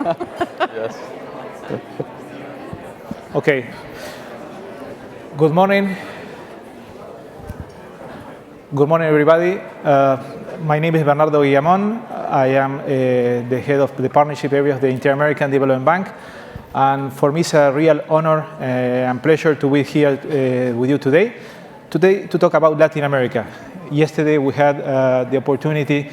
Yes. Okay. Good morning. Good morning, everybody. My name is Bernardo Guillamon. I am the head of the partnership area of the Inter-American Development Bank. And for me, it's a real honor and pleasure to be here with you today to talk about Latin America. Yesterday, we had the opportunity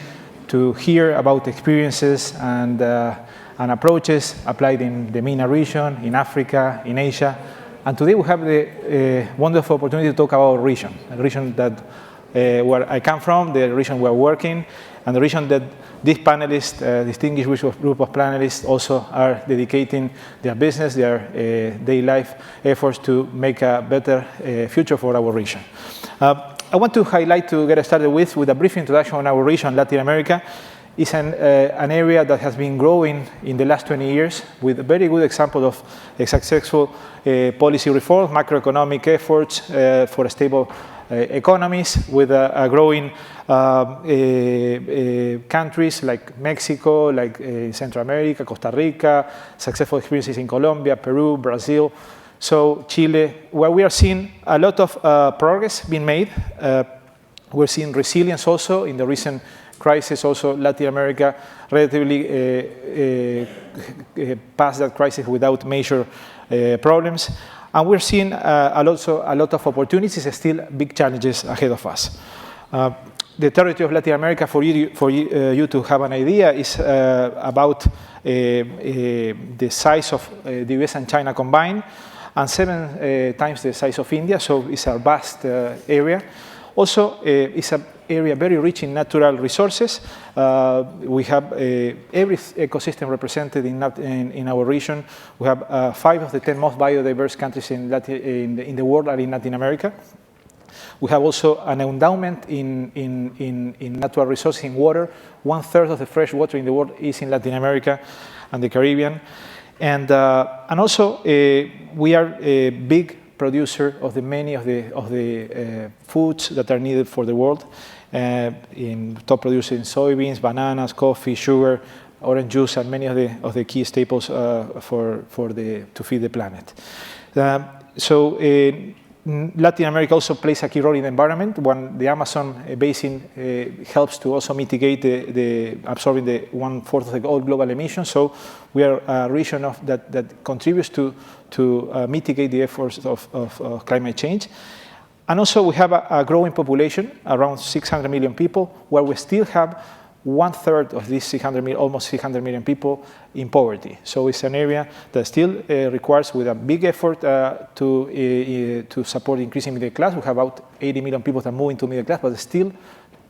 to hear about experiences and approaches applied in the MENA region, in Africa, in Asia. And today, we have the wonderful opportunity to talk about a region that where I come from, the region we're working, and the region that these panelists, distinguished group of panelists, also are dedicating their business, their daily life efforts to make a better future for our region. I want to highlight, to get started with a brief introduction on our region, Latin America. It's an area that has been growing in the last 20 years with a very good example of a successful policy reform, macroeconomic efforts for stable economies with a growing countries like Mexico, like Central America, Costa Rica, successful experiences in Colombia, Peru, Brazil, so Chile, where we are seeing a lot of progress being made. We're seeing resilience also in the recent crisis, also Latin America relatively passed that crisis without major problems. And we're seeing also a lot of opportunities, still big challenges ahead of us. The territory of Latin America, for you to have an idea, is about the size of the US and China combined, and 7 times the size of India, so it's a vast area. Also, it's an area very rich in natural resources. We have every ecosystem represented in our region. We have 5 of the 10 most biodiverse countries in the world are in Latin America. We have also an endowment in natural resources, in water. 1/3 of the fresh water in the world is in Latin America and the Caribbean. And also, we are a big producer of many of the foods that are needed for the world. In top producers in soybeans, bananas, coffee, sugar, orange juice, and many of the key staples to feed the planet. Latin America also plays a key role in the environment. The Amazon basin helps to also mitigate absorbing the 1/4 of all global emissions. So we are a region that contributes to mitigate the efforts of climate change. And also we have a growing population, around 600 million people, where we still have 1/3 of these 600 million, almost 600 million people in poverty. So it's an area that still requires, with a big effort, to support increasing middle class. We have about 80 million people that move into middle class, but still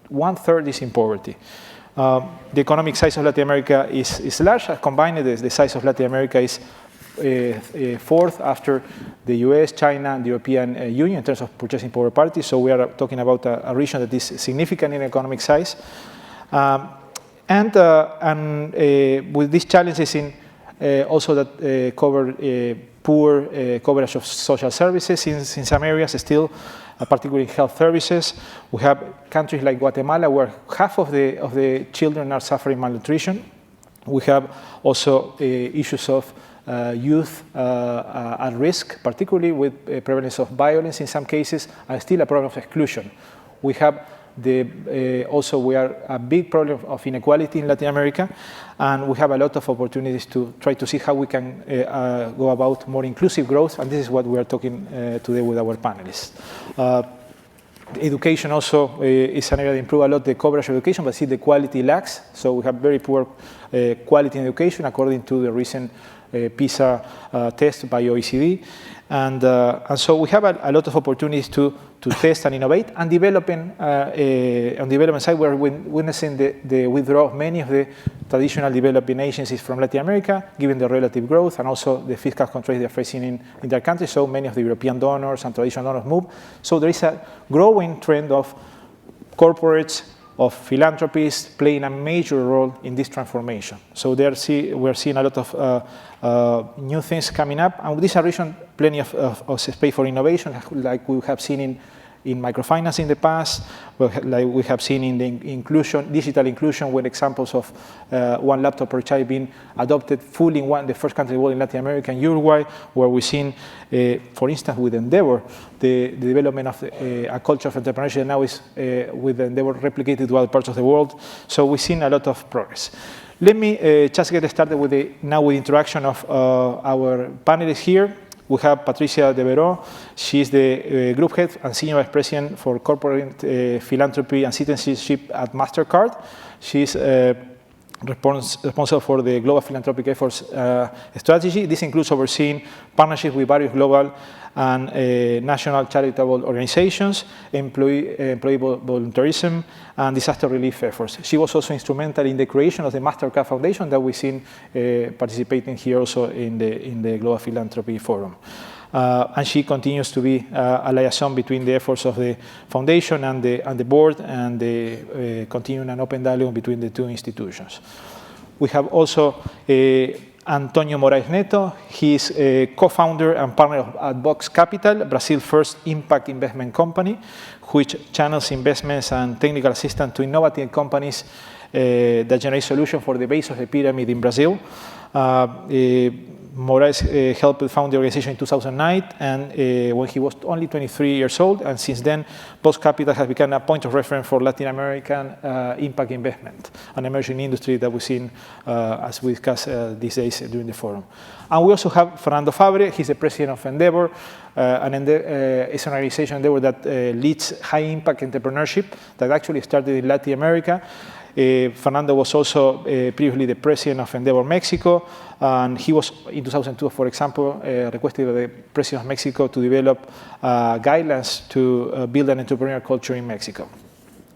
1/3 is in poverty. The economic size of Latin America is large. Combined, the size of Latin America is 4th after the US, China, and the European Union in terms of purchasing power parity. So we are talking about a region that is significant in economic size. With these challenges also that cover poor coverage of social services in some areas still, particularly health services. We have countries like Guatemala where half of the children are suffering malnutrition. We have also issues of youth at risk, particularly with prevalence of violence in some cases, and still a problem of exclusion. We have we are a big problem of inequality in Latin America, and we have a lot of opportunities to try to see how we can go about more inclusive growth, and this is what we are talking today with our panelists. Education also is an area that improves a lot the coverage of education, but see the quality lacks. So we have very poor quality in education according to the recent PISA test by OECD. And so we have a lot of opportunities to test and innovate, and developing on development side, we're witnessing the withdrawal of many of the traditional developing agencies from Latin America, given the relative growth and also the fiscal constraints they're facing in their countries. So many of the European donors and traditional donors move. So there is a growing trend of corporates, of philanthropies playing a major role in this transformation. So we're seeing a lot of new things coming up, and with this region, plenty of space for innovation, like we have seen in microfinance in the past, like we have seen in the digital inclusion, with examples of one laptop per child being adopted fully in the first country in the world in Latin America and Uruguay, where we've seen, for instance, with Endeavor, the development of a culture of entrepreneurship now is with Endeavor replicated to other parts of the world. So we've seen a lot of progress. Let me just get started with the introduction of our panelists here. We have Patricia Devereux. She is the group head and senior vice president for corporate philanthropy and citizenship at MasterCard. She is responsible for the global philanthropic efforts strategy. This includes overseeing partnerships with various global and national charitable organizations, employee volunteerism, and disaster relief efforts. She was also instrumental in the creation of the MasterCard Foundation that we've seen participating here also in the Global Philanthropy Forum. And she continues to be a liaison between the efforts of the foundation and the board, and the continuing an open dialogue between the two institutions. We have also Antonio Moraes Neto. He is a co-founder and partner at Vox Capital, Brazil's first impact investment company, which channels investments and technical assistance to innovative companies that generate solutions for the base of the pyramid in Brazil. Moraes helped found the organization in 2009, and when he was only 23 years old, and since then, Vox Capital has become a point of reference for Latin American impact investment, an emerging industry that we've seen, as we discussed these days during the forum. And we also have Fernando Fabre. He's the president of Endeavor, and it's an organization Endeavor that leads high-impact entrepreneurship that actually started in Latin America. Fernando was also previously the president of Endeavor Mexico, and he was, in 2002, for example, requested by the president of Mexico to develop guidelines to build an entrepreneurial culture in Mexico.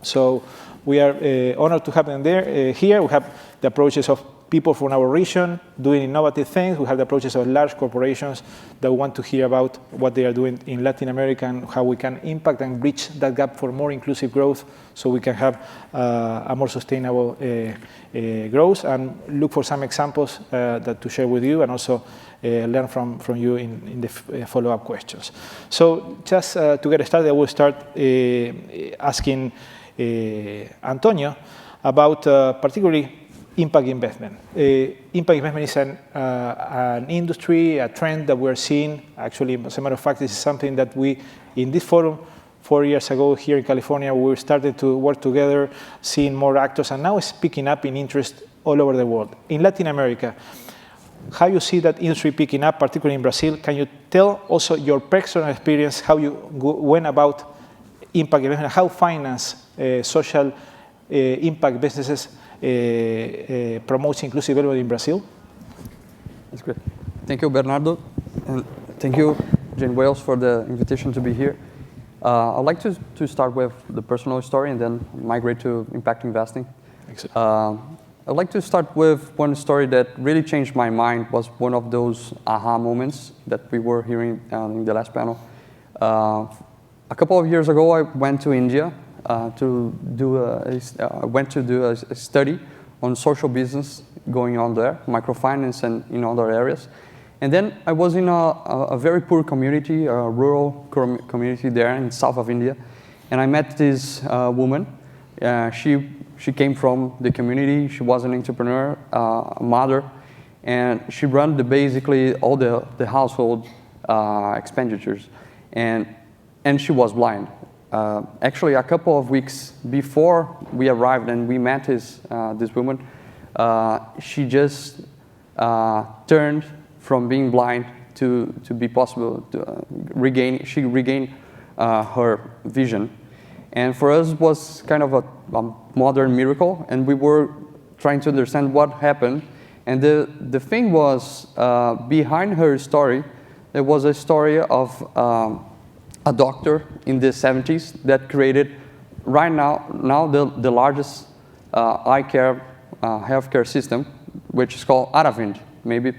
So we are honored to have them here. We have the approaches of people from our region doing innovative things. We have the approaches of large corporations that want to hear about what they are doing in Latin America and how we can impact and bridge that gap for more inclusive growth, so we can have a more sustainable growth, and look for some examples to share with you, and also learn from you in the follow-up questions. So just to get started, I will start asking Antonio about particularly impact investment. Impact investment is an industry, a trend that we're seeing. Actually, as a matter of fact, this is something that we, in this forum, 4 years ago here in California, we started to work together, seeing more actors, and now it's picking up in interest all over the world. In Latin America, how you see that industry picking up, particularly in Brazil? Can you tell also your personal experience, how you went about impact investment, how finance social impact businesses promotes inclusive development in Brazil? That's great. Thank you, Bernardo. And thank you, Jane Wales, for the invitation to be here. I'd like to start with the personal story and then migrate to impact investing. I'd like to start with one story that really changed my mind. Was one of those aha moments that we were hearing in the last panel. A couple of years ago, I went to India to do a study on social business going on there, microfinance and in other areas. And then I was in a very poor community, a rural community there in south of India, and I met this woman. She came from the community. She was an entrepreneur, a mother, and she ran basically all the household expenditures, and she was blind. Actually, a couple of weeks before we arrived and we met this woman, she just turned from being blind to be possible to regain. She regained her vision, and for us it was kind of a modern miracle. And we were trying to understand what happened. And the thing was, behind her story, there was a story of a doctor in the 70s that created right now the largest eye care healthcare system, which is called Aravind. Maybe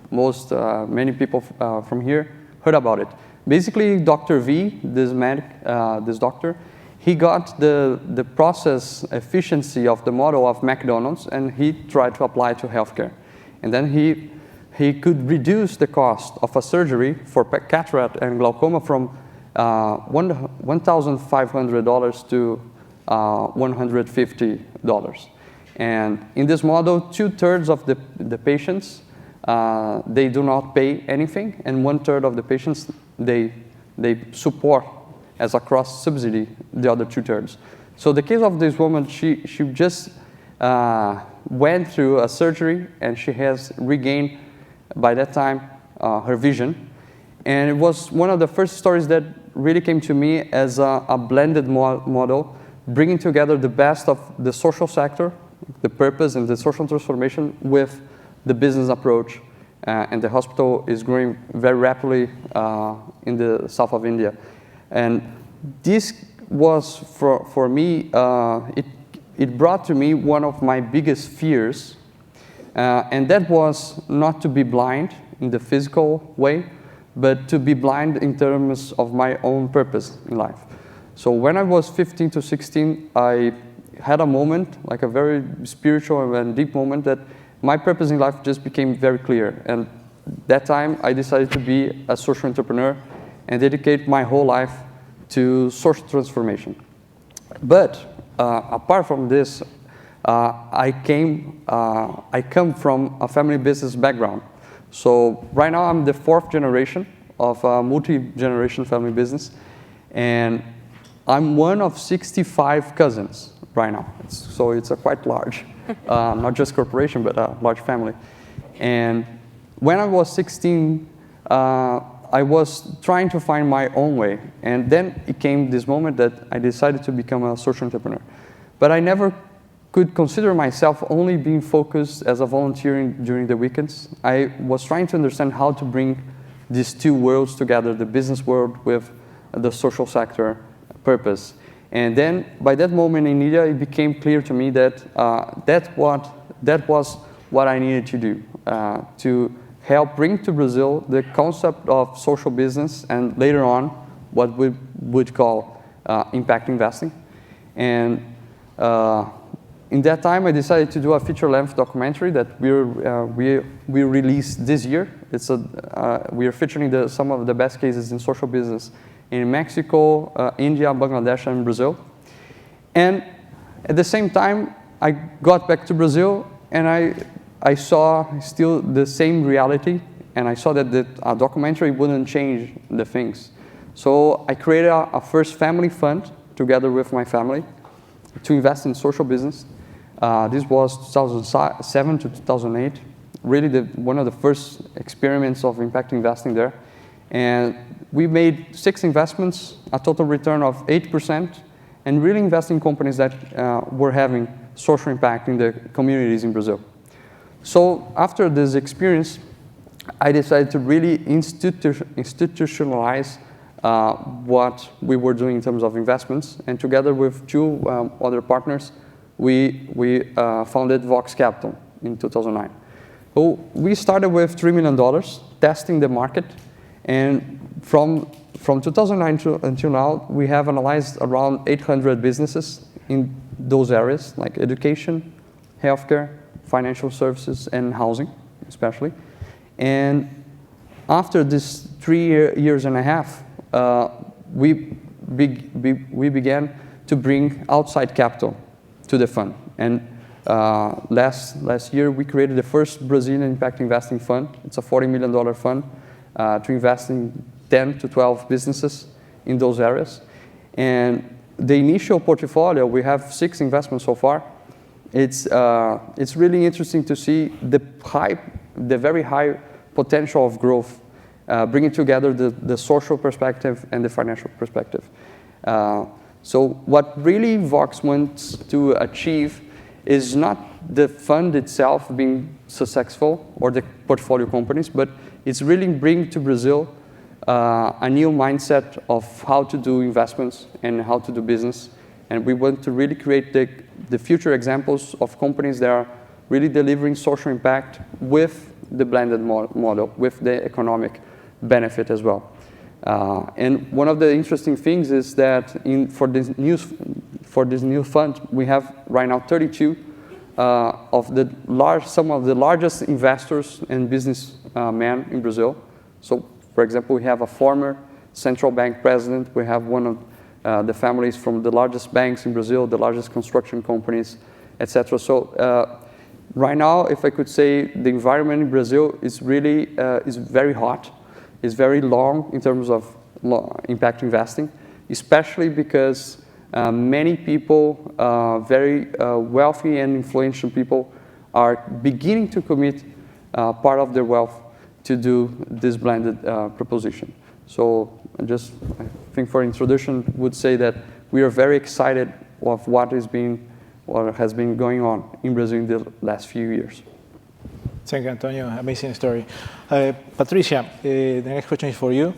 many people from here heard about it. Basically, Dr. V, this doctor, he got the process efficiency of the model of McDonald's, and he tried to apply it to healthcare. And then he could reduce the cost of a surgery for cataract and glaucoma from $1,500 to $150. And in this model, 2/3 of the patients, they do not pay anything, and 1/3 of the patients, they support as a cross subsidy the other 2/3. So the case of this woman, she just went through a surgery, and she has regained, by that time, her vision. And it was one of the first stories that really came to me as a blended model, bringing together the best of the social sector, the purpose and the social transformation with the business approach. And the hospital is growing very rapidly in the south of India. And this was, for me, it brought to me one of my biggest fears, and that was not to be blind in the physical way, but to be blind in terms of my own purpose in life. So when I was 15 to 16, I had a moment, like a very spiritual and deep moment, that my purpose in life just became very clear. And that time, I decided to be a social entrepreneur and dedicate my whole life to social transformation. But apart from this, I come from a family business background. So right now, I'm the 4th generation of a multi-generation family business. And I'm one of 65 cousins right now. So it's a quite large, not just corporation, but a large family. And when I was 16, I was trying to find my own way. And then it came this moment that I decided to become a social entrepreneur. But I never could consider myself only being focused as a volunteer during the weekends. I was trying to understand how to bring these two worlds together, the business world with the social sector purpose. And then by that moment in India, it became clear to me that that was what I needed to do, to help bring to Brazil the concept of social business, and later on what we would call impact investing. And in that time, I decided to do a feature-length documentary that we released this year. We are featuring some of the best cases in social business in Mexico, India, Bangladesh, and Brazil. And at the same time, I got back to Brazil, and I saw still the same reality, and I saw that a documentary wouldn't change the things. So I created a first family fund together with my family to invest in social business. This was 2007 to 2008, really one of the first experiments of impact investing there. And we made 6 investments, a total return of 8%, and really investing in companies that were having social impact in the communities in Brazil. So after this experience, I decided to really institutionalize what we were doing in terms of investments. And together with 2 other partners, we founded Vox Capital in 2009. So we started with $3 million, testing the market. And from 2009 until now, we have analyzed around 800 businesses in those areas, like education, healthcare, financial services, and housing, especially. And after this 3 years and a half, we began to bring outside capital to the fund. And last year, we created the first Brazilian impact investing fund. It's a $40 million fund to invest in 10 to 12 businesses in those areas. And the initial portfolio, we have 6 investments so far. It's really interesting to see the very high potential of growth, bringing together the social perspective and the financial perspective. So what really Vox wants to achieve is not the fund itself being successful or the portfolio companies, but it's really bring to Brazil a new mindset of how to do investments and how to do business. And we want to really create the future examples of companies that are really delivering social impact with the blended model, with the economic benefit as well. And one of the interesting things is that for this new fund, we have right now 32 some of the largest investors and business men in Brazil. So, for example, we have a former central bank president. We have one of the families from the largest banks in Brazil, the largest construction companies, etc. So right now, if I could say, the environment in Brazil is really is very hot. It's very long in terms of impact investing, especially because many people, very wealthy and influential people, are beginning to commit part of their wealth to do this blended proposition. So I think for introduction, would say that we are very excited of what has been going on in Brazil in the last few years. Thank you, Antonio. Amazing story. Patricia, the next question is for you.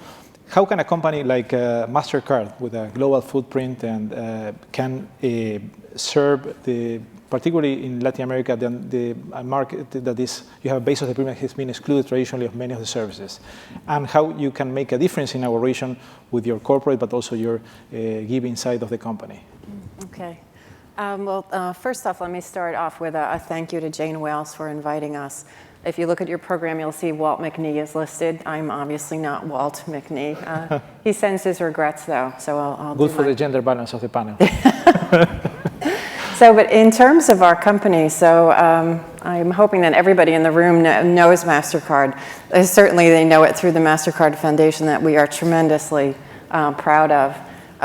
How can a company like MasterCard, with a global footprint and can serve particularly in Latin America, the market that is, you have a base of the pyramid has been excluded traditionally of many of the services, and how you can make a difference in our region with your corporate, but also your giving side of the company? Okay. First off, let me start off with a thank you to Jane Wales for inviting us. If you look at your program, you'll see Walt McNee is listed. I'm obviously not Walt McNee. He sends his regrets, though, so I'll Good for the gender balance of the panel. But in terms of our company, I'm hoping that everybody in the room knows MasterCard. Certainly they know it through the MasterCard Foundation that we are tremendously proud of.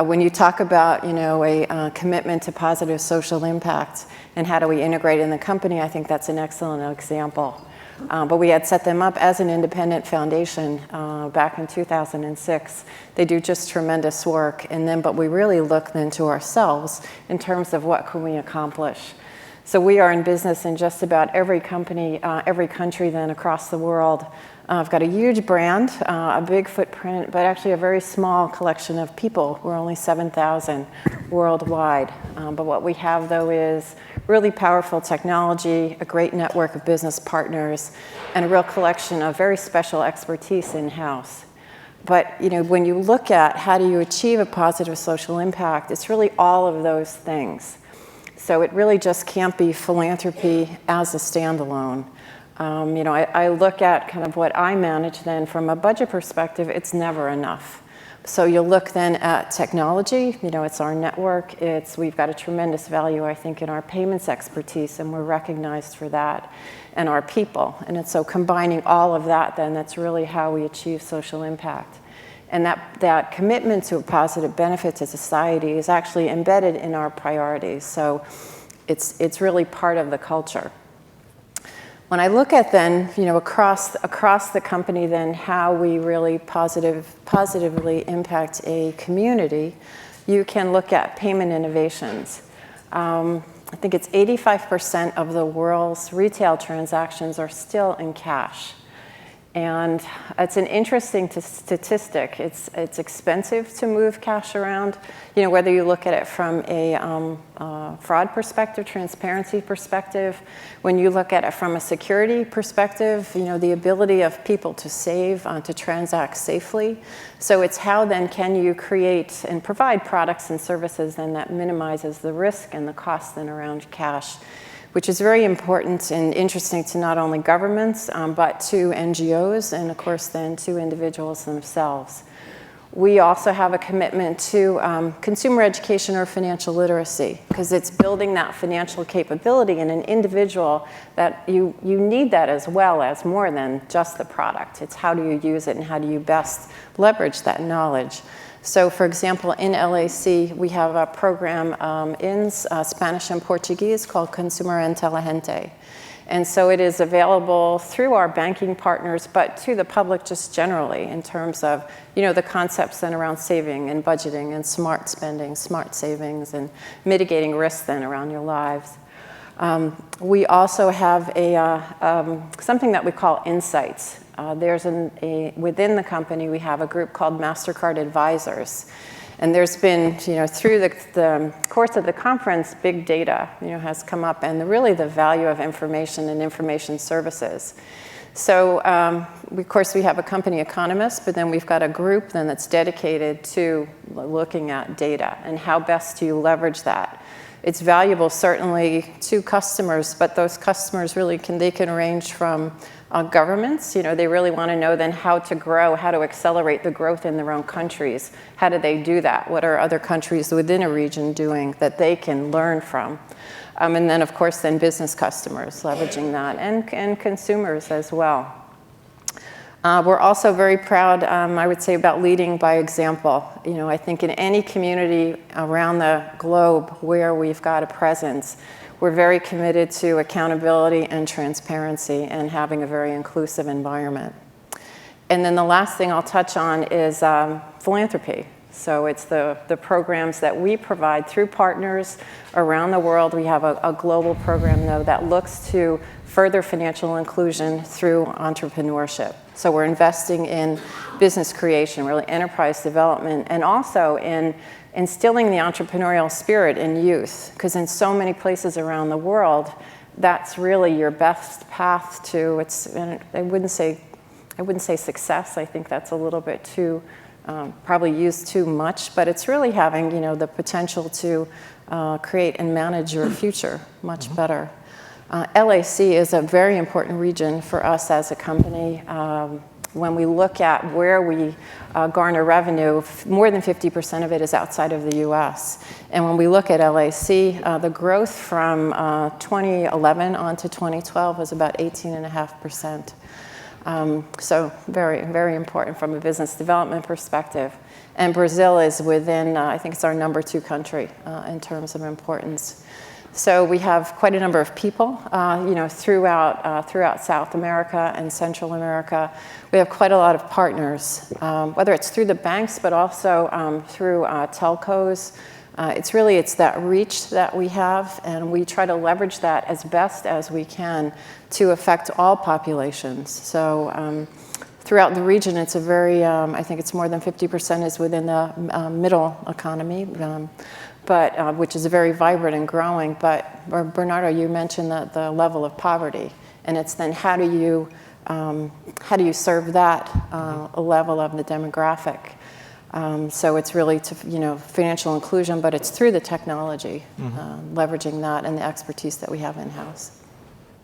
When you talk about, a commitment to positive social impact and how do we integrate in the company, I think that's an excellent example. But we had set them up as an independent foundation back in 2006. They do just tremendous work. But we really look then to ourselves in terms of what can we accomplish. So we are in business in just about every company, every country then across the world. I've got a huge brand, a big footprint, but actually a very small collection of people. We're only 7,000 worldwide. But what we have, though, is really powerful technology, a great network of business partners, and a real collection of very special expertise in-house. But when you look at how do you achieve a positive social impact, it's really all of those things. So it really just can't be philanthropy as a standalone. I look at kind of what I manage then from a budget perspective, it's never enough. So you'll look then at technology, it's our network, we've got a tremendous value, I think, in our payments expertise, and we're recognized for that, and our people. And it's so combining all of that then, that's really how we achieve social impact. And that commitment to a positive benefit to society is actually embedded in our priorities. So it's really part of the culture. When I look at then, across the company then, how we really positively impact a community, you can look at payment innovations. I think it's 85% of the world's retail transactions are still in cash. And it's an interesting statistic. It's expensive to move cash around, whether you look at it from a fraud perspective, transparency perspective, when you look at it from a security perspective, the ability of people to save, to transact safely. So it's how then can you create and provide products and services then that minimizes the risk and the cost then around cash, which is very important and interesting to not only governments, but to NGOs and, of course, then to individuals themselves. We also have a commitment to consumer education or financial literacy, because it's building that financial capability in an individual that you need that as well as more than just the product. It's how do you use it and how do you best leverage that knowledge. So, for example, in LAC, we have a program in Spanish and Portuguese called Consumer Inteligente. And so it is available through our banking partners, but to the public just generally in terms of, the concepts then around saving and budgeting and smart spending, smart savings, and mitigating risks then around your lives. We also have something that we call insights. Within the company, we have a group called MasterCard Advisors. And there's been, through the course of the conference, big data, has come up, and really the value of information and information services. So, of course, we have a company economist, but then we've got a group then that's dedicated to looking at data and how best do you leverage that. It's valuable certainly to customers, but those customers really can range from governments. They really want to know then how to grow, how to accelerate the growth in their own countries. How do they do that? What are other countries within a region doing that they can learn from? And then, of course, then business customers leveraging that, and consumers as well. We're also very proud, I would say, about leading by example. I think in any community around the globe where we've got a presence, we're very committed to accountability and transparency and having a very inclusive environment. And then the last thing I'll touch on is philanthropy. So it's the programs that we provide through partners around the world. We have a global program, though, that looks to further financial inclusion through entrepreneurship. So we're investing in business creation, really enterprise development, and also in instilling the entrepreneurial spirit in youth, because in so many places around the world, that's really your best path to, I wouldn't say success. I think that's a little bit too, probably used too much, but it's really having, the potential to create and manage your future much better. LAC is a very important region for us as a company. When we look at where we garner revenue, more than 50% of it is outside of the US. And when we look at LAC, the growth from 2011 on to 2012 was about 18.5%. So very, very important from a business development perspective. And Brazil is within, I think it's our number 2 country in terms of importance. So we have quite a number of people, throughout South America and Central America. We have quite a lot of partners, whether it's through the banks, but also through telcos. It's that reach that we have, and we try to leverage that as best as we can to affect all populations. So throughout the region, it's a very, I think it's more than 50% is within the middle economy. But which is very vibrant and growing. But Bernardo, you mentioned that the level of poverty, and it's then how do you serve that level of the demographic? So it's really to financial inclusion, but it's through the technology, leveraging that and the expertise that we have in house.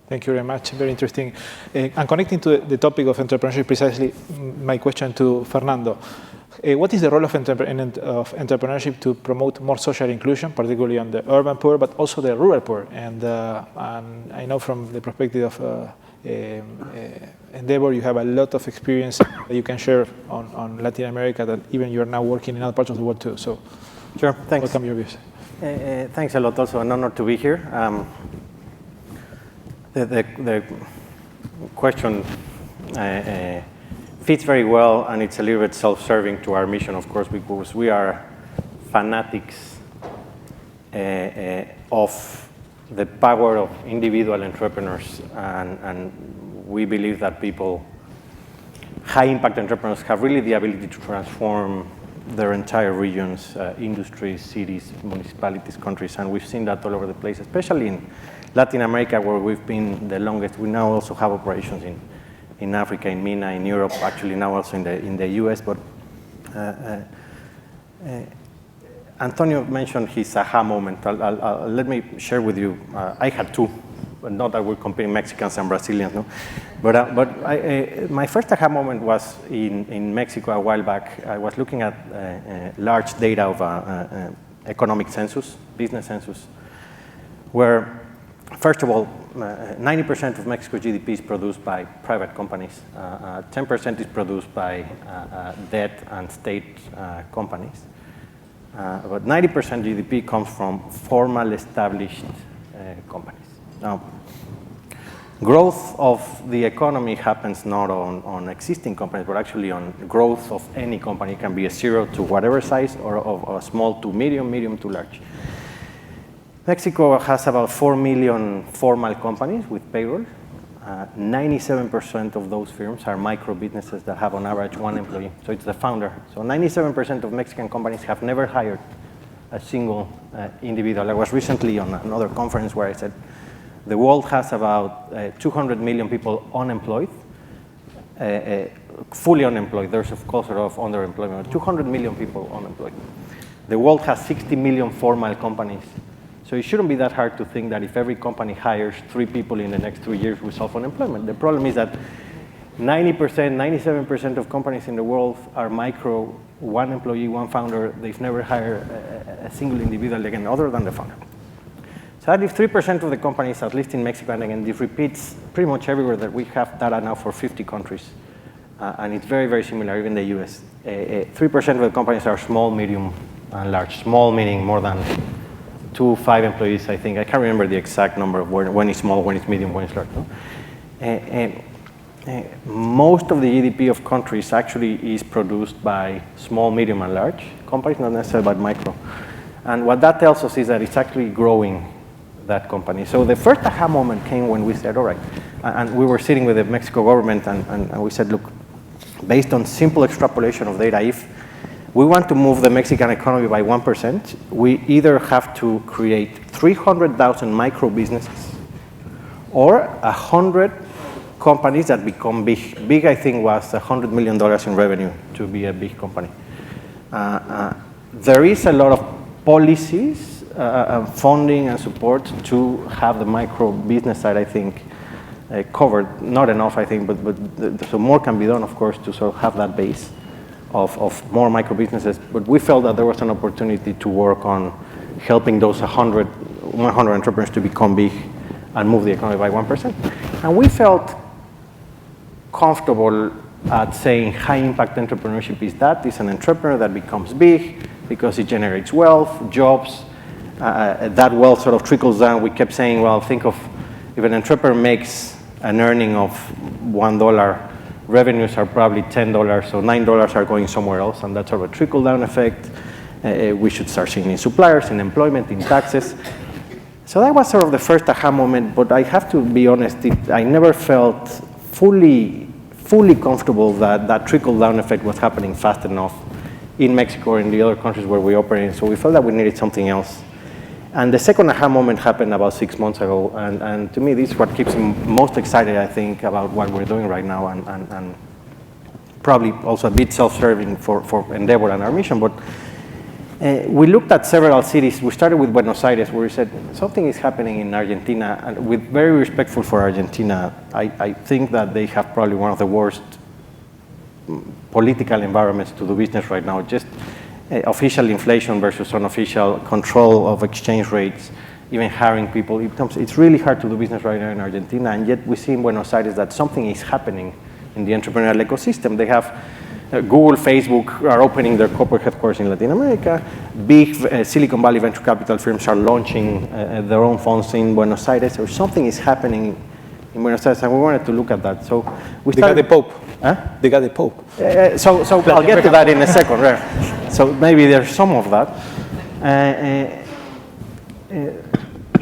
Thank you very much. Very interesting. And connecting to the topic of entrepreneurship, precisely my question to Fernando. What is the role of entrepreneurship to promote more social inclusion, particularly on the urban poor, but also the rural poor? And I know from the perspective of Devereux, you have a lot of experience that you can share on Latin America, that even you are now working in other parts of the world too. So, sure, thanks. Welcome your views. Thanks a lot. Also, an honor to be here. The question fits very well, and it's a little bit self-serving to our mission, of course, because we are fanatics of the power of individual entrepreneurs, and we believe that high-impact entrepreneurs have really the ability to transform their entire regions, industries, cities, municipalities, countries, and we've seen that all over the place, especially in Latin America, where we've been the longest. We now also have operations in Africa, in MENA, in Europe, actually now also in the US. But Antonio mentioned his aha moment. Let me share with you. I had 2, but not that we're comparing Mexicans and Brazilians, no. But my first aha moment was in Mexico a while back. I was looking at large data of economic census, business census, where, first of all, 90% of Mexico's GDP is produced by private companies. 10% is produced by debt and state companies. But 90% GDP comes from formal established companies. Now, growth of the economy happens not on existing companies, but actually on growth of any company. It can be a 0 to whatever size, or of a small to medium, medium to large. Mexico has about 4 million formal companies with payroll. 97% of those firms are micro businesses that have on average 1 employee. So it's the founder. So 97% of Mexican companies have never hired a single individual. I was recently on another conference where I said the world has about 200 million people unemployed, fully unemployed. There's of course a lot of underemployment. 200 million people unemployed. The world has 60 million formal companies. So it shouldn't be that hard to think that if every company hires 3 people in the next 3 years, we solve unemployment. The problem is that 90%, 97% of companies in the world are micro, 1 employee, 1 founder. They've never hired a single individual again other than the founder. So that is 3% of the companies, at least in Mexico, and again, this repeats pretty much everywhere that we have data now for 50 countries. And it's very, very similar, even the US. 3% of the companies are small, medium, and large. Small meaning more than 2, 5 employees, I think. I can't remember the exact number of when it's small, when it's medium, when it's large. No? Most of the GDP of countries actually is produced by small, medium, and large companies, not necessarily by micro. And what that tells us is that it's actually growing, that company. So the first aha moment came when we said, all right, and we were sitting with the Mexico government, and we said, look, based on simple extrapolation of data, if we want to move the Mexican economy by 1%, we either have to create 300,000 micro businesses or 100 companies that become big. Big, I think, was $100 million in revenue to be a big company. There is a lot of policies, funding and support to have the micro business side, I think, covered. Not enough, I think, but so more can be done, of course, to sort of have that base of more micro businesses. But we felt that there was an opportunity to work on helping those 100 entrepreneurs to become big and move the economy by 1%. And we felt comfortable at saying high impact entrepreneurship is that. It's an entrepreneur that becomes big because it generates wealth, jobs. That wealth sort of trickles down. We kept saying, well, think of if an entrepreneur makes an earning of $1, revenues are probably $10, so $9 are going somewhere else, and that's sort of a trickle-down effect. We should start seeing in suppliers, in employment, in taxes. So that was sort of the first aha moment, but I have to be honest, I never felt fully comfortable that that trickle-down effect was happening fast enough in Mexico or in the other countries where we operate. So we felt that we needed something else. And the second aha moment happened about 6 months ago, and to me, this is what keeps me most excited, I think, about what we're doing right now, and probably also a bit self-serving for Endeavor and our mission. But we looked at several cities. We started with Buenos Aires, where we said, something is happening in Argentina, and with very respectful for Argentina, I think that they have probably one of the worst political environments to do business right now. Just official inflation versus unofficial control of exchange rates, even hiring people. It's really hard to do business right now in Argentina, and yet we see in Buenos Aires that something is happening in the entrepreneurial ecosystem. They have Google, Facebook are opening their corporate headquarters in Latin America. Big Silicon Valley venture capital firms are launching their own funds in Buenos Aires, or something is happening in Buenos Aires, and we wanted to look at that. So we started. They got the Pope. Huh? They got the Pope. So I'll get to that in a second. Right? So maybe there's some of that.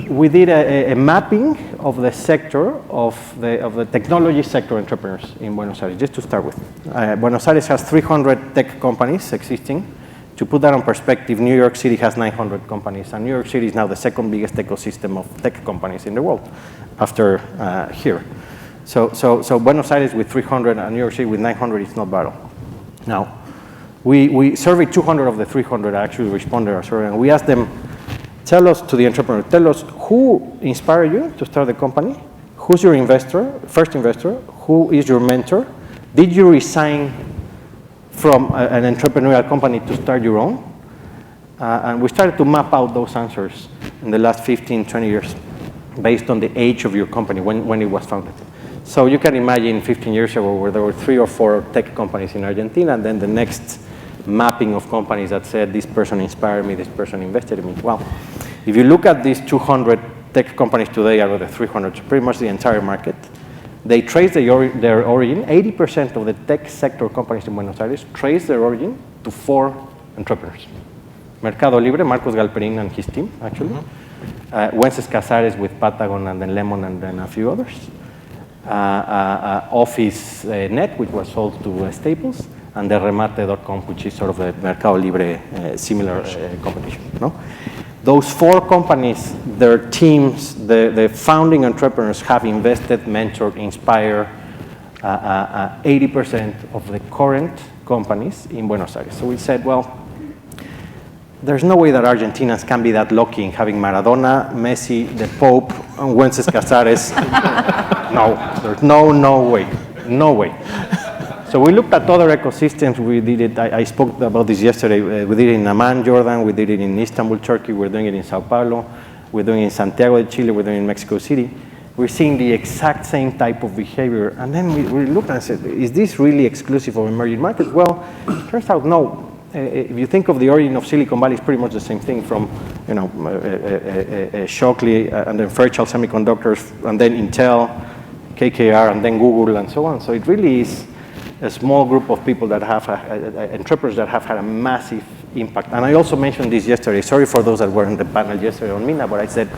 We did a mapping of the sector of the technology sector entrepreneurs in Buenos Aires, just to start with. Buenos Aires has 300 tech companies existing. To put that in perspective, New York City has 900 companies, and New York City is now the second biggest ecosystem of tech companies in the world, after here. So Buenos Aires with 300 and New York City with 900 is not bad. Now, we surveyed 200 of the 300 actually responded to our survey, and we asked them, tell us, to the entrepreneur, tell us who inspired you to start the company, who's your investor, first investor, who is your mentor, did you resign from an entrepreneurial company to start your own? And we started to map out those answers in the last 15, 20 years based on the age of your company, when it was founded. So you can imagine 15 years ago where there were 3 or 4 tech companies in Argentina, and then the next mapping of companies that said, this person inspired me, this person invested in me. Well, if you look at these 200 tech companies today out of the 300, so pretty much the entire market, they trace their origin. 80% of the tech sector companies in Buenos Aires trace their origin to 4 entrepreneurs. Mercado Libre, Marcos Galperin and his team, actually. Wences Casares with Patagon and then Lemon and then a few others. Office Net, which was sold to Staples, and the Remate.com, which is sort of the Mercado Libre similar competition. No? Those 4 companies, their teams, the founding entrepreneurs have invested, mentored, inspired 80% of the current companies in Buenos Aires. So we said, well, there's no way that Argentinians can be that lucky in having Maradona, Messi, the Pope, and Wences Casares. No, there's no way, no way. So we looked at other ecosystems. We did it, I spoke about this yesterday. We did it in Amman, Jordan. We did it in Istanbul, Turkey. We're doing it in Sao Paulo. We're doing it in Santiago de Chile. We're doing it in Mexico City. We're seeing the exact same type of behavior. And then we looked and said, is this really exclusive of emerging markets? Well, it turns out no. If you think of the origin of Silicon Valley, it's pretty much the same thing from, Shockley and then Fairchild Semiconductors, and then Intel, KKR, and then Google, and so on. So it really is a small group of people that have, entrepreneurs that have had a massive impact. And I also mentioned this yesterday. Sorry for those that were in the panel yesterday on MENA, but I said,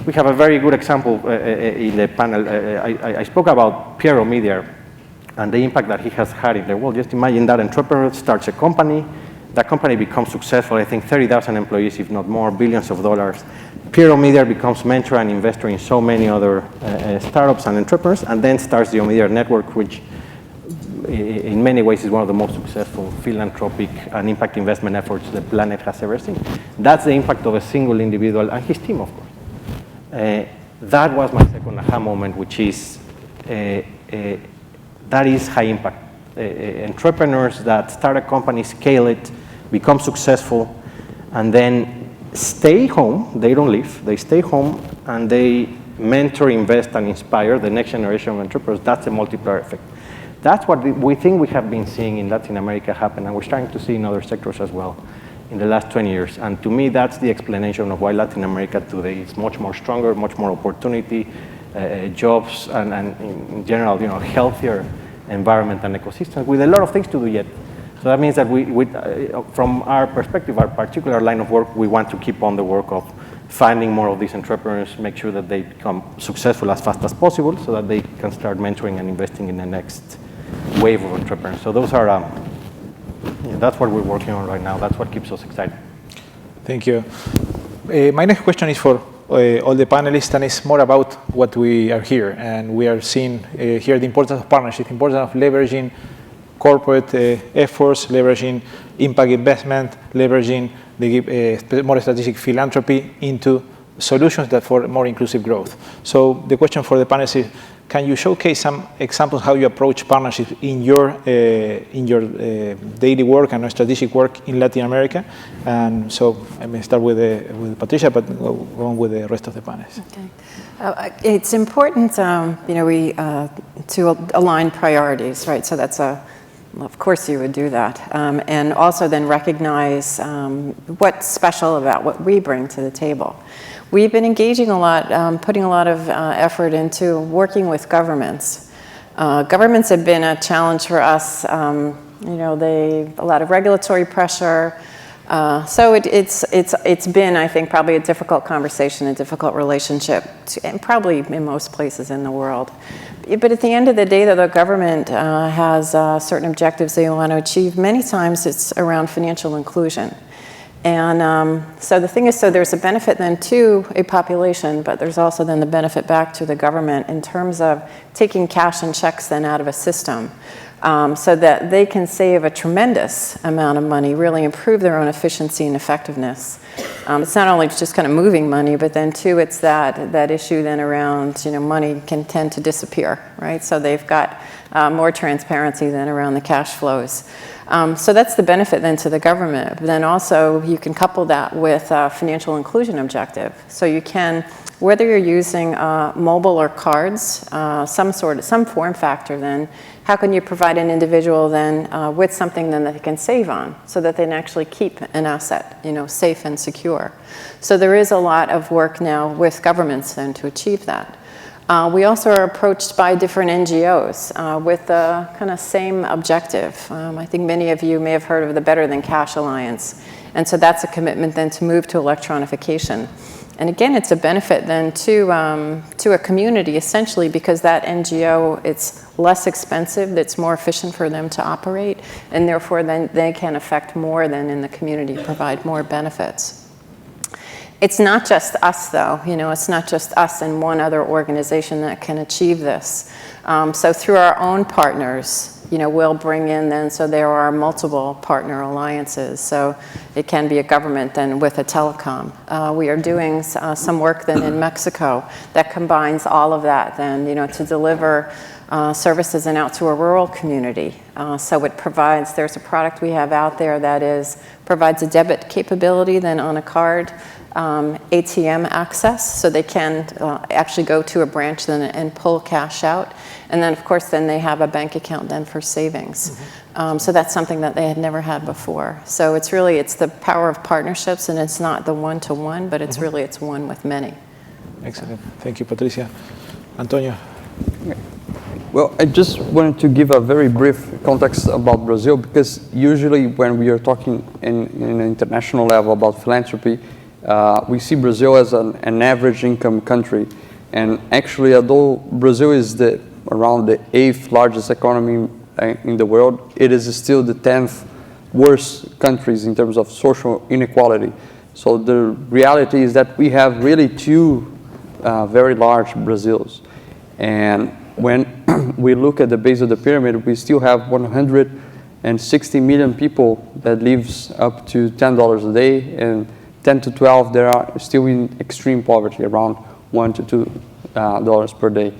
we have a very good example in the panel. I spoke about Pierre Omidyar and the impact that he has had in the world. Just imagine that entrepreneur starts a company, that company becomes successful, I think 30,000 employees, if not more, billions of dollars. Pierre Omidyar becomes mentor and investor in so many other startups and entrepreneurs, and then starts the Omidyar Network, which in many ways is one of the most successful philanthropic and impact investment efforts the planet has ever seen. That's the impact of a single individual and his team, of course. That was my second aha moment, which is that is high impact. Entrepreneurs that start a company, scale it, become successful, and then stay home. They don't leave. They stay home and they mentor, invest, and inspire the next generation of entrepreneurs. That's a multiplier effect. That's what we think we have been seeing in Latin America happen, and we're starting to see in other sectors as well in the last 20 years. And to me, that's the explanation of why Latin America today is much more stronger, much more opportunity, jobs, and in general, healthier environment and ecosystems with a lot of things to do yet. So that means that we from our perspective, our particular line of work, we want to keep on the work of finding more of these entrepreneurs, make sure that they become successful as fast as possible so that they can start mentoring and investing in the next wave of entrepreneurs. So those are, that's what we're working on right now. That's what keeps us excited. Thank you. My next question is for all the panelists, and it's more about what we are here. And we are seeing here the importance of partnership, the importance of leveraging corporate efforts, leveraging impact investment, leveraging the more strategic philanthropy into solutions that for more inclusive growth. So the question for the panelists is, can you showcase some examples how you approach partnerships in your daily work and strategic work in Latin America? And so I may start with Patricia, but go on with the rest of the panelists. Okay. It's important, to align priorities, right? So that's of course you would do that. And also then recognize what's special about what we bring to the table. We've been engaging a lot, putting a lot of effort into working with governments. Governments have been a challenge for us. A lot of regulatory pressure. So it's been, I think, probably a difficult conversation, a difficult relationship, and probably in most places in the world. But at the end of the day, though, the government has certain objectives they want to achieve. Many times it's around financial inclusion. And so the thing is, so there's a benefit then to a population, but there's also then the benefit back to the government in terms of taking cash and checks then out of a system so that they can save a tremendous amount of money, really improve their own efficiency and effectiveness. It's not only just kind of moving money, but then too, it's that issue then around, money can tend to disappear, right? So they've got more transparency then around the cash flows. So that's the benefit then to the government. But then also you can couple that with a financial inclusion objective. So you can, whether you're using mobile or cards, some form factor then, how can you provide an individual then with something then that they can save on so that they can actually keep an asset, safe and secure. So there is a lot of work now with governments then to achieve that. We also are approached by different NGOs with the kind of same objective. I think many of you may have heard of the Better Than Cash Alliance. And so that's a commitment then to move to electronification. And again, it's a benefit then to a community essentially because that NGO, it's less expensive, it's more efficient for them to operate, and therefore then they can affect more than in the community, provide more benefits. It's not just us, though. It's not just us and one other organization that can achieve this. So through our own partners, will bring in then, so there are multiple partner alliances. So it can be a government then with a telecom. We are doing some work then in Mexico that combines all of that then, to deliver services and out to a rural community. So it provides, there's a product we have out there that provides a debit capability then on a card, ATM access, so they can actually go to a branch then and pull cash out. And then, of course, then they have a bank account then for savings. So that's something that they had never had before. So it's the power of partnerships, and it's not the one-to-one, but it's really, it's one with many. Excellent. Thank you, Patricia. Antonio. Okay. Well, I just wanted to give a very brief context about Brazil, because usually when we are talking in an international level about philanthropy, we see Brazil as an average income country. And actually, although Brazil is around the 8th largest economy in the world, it is still the 10th worst countries in terms of social inequality. So the reality is that we have really two very large Brazils. And when we look at the base of the pyramid, we still have 160 million people that lives up to $10 a day, and 10 to 12 they are still in extreme poverty, around $1 to $2 per day.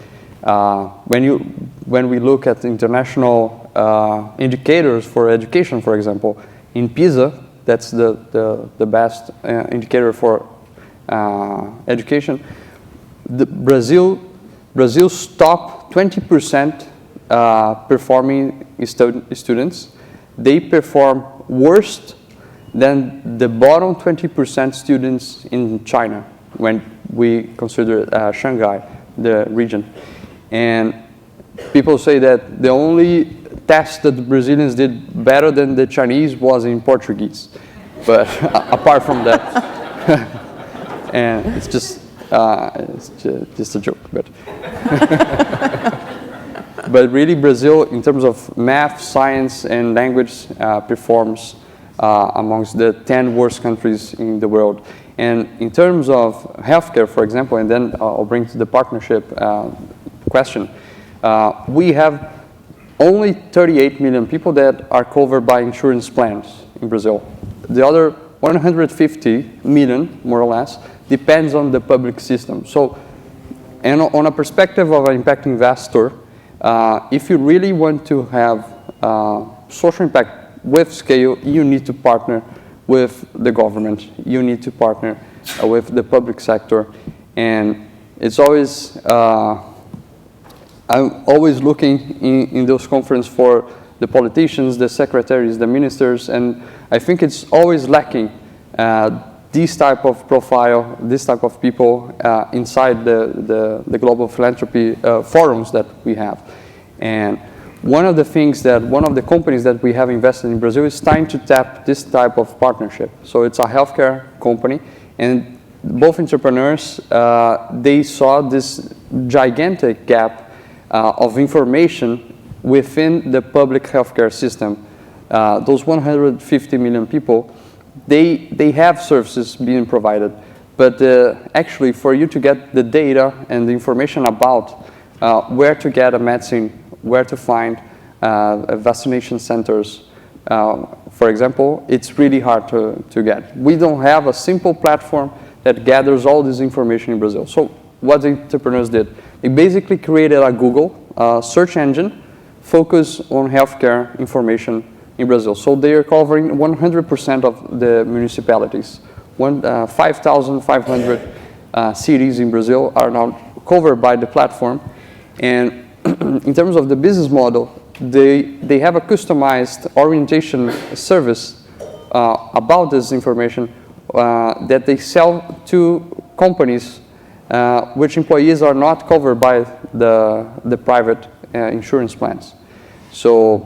When we look at international indicators for education, for example, in PISA, that's the best indicator for education, Brazil's top 20% performing students, they perform worse than the bottom 20% students in China when we consider Shanghai, the region. And people say that the only test that the Brazilians did better than the Chinese was in Portuguese. But apart from that, and it's just a joke. But really, Brazil, in terms of math, science, and language, performs amongst the 10 worst countries in the world. And in terms of healthcare, for example, and then I'll bring to the partnership question, we have only 38 million people that are covered by insurance plans in Brazil. The other 150 million, more or less, depends on the public system. So, and on a perspective of an impact investor, if you really want to have social impact with scale, you need to partner with the government. You need to partner with the public sector. And it's always, I'm always looking in those conferences for the politicians, the secretaries, the ministers, and I think it's always lacking this type of profile, this type of people inside the global philanthropy forums that we have. And one of the companies that we have invested in Brazil is trying to tap this type of partnership. So it's a healthcare company, and both entrepreneurs, they saw this gigantic gap of information within the public healthcare system. Those 150 million people, they have services being provided, but actually for you to get the data and the information about where to get a medicine, where to find vaccination centers, for example, it's really hard to get. We don't have a simple platform that gathers all this information in Brazil. So what the entrepreneurs did, they basically created a Google search engine focused on healthcare information in Brazil. So they are covering 100% of the municipalities. 5,500 cities in Brazil are now covered by the platform. And in terms of the business model, they have a customized orientation service about this information that they sell to companies which employees are not covered by the private insurance plans. So,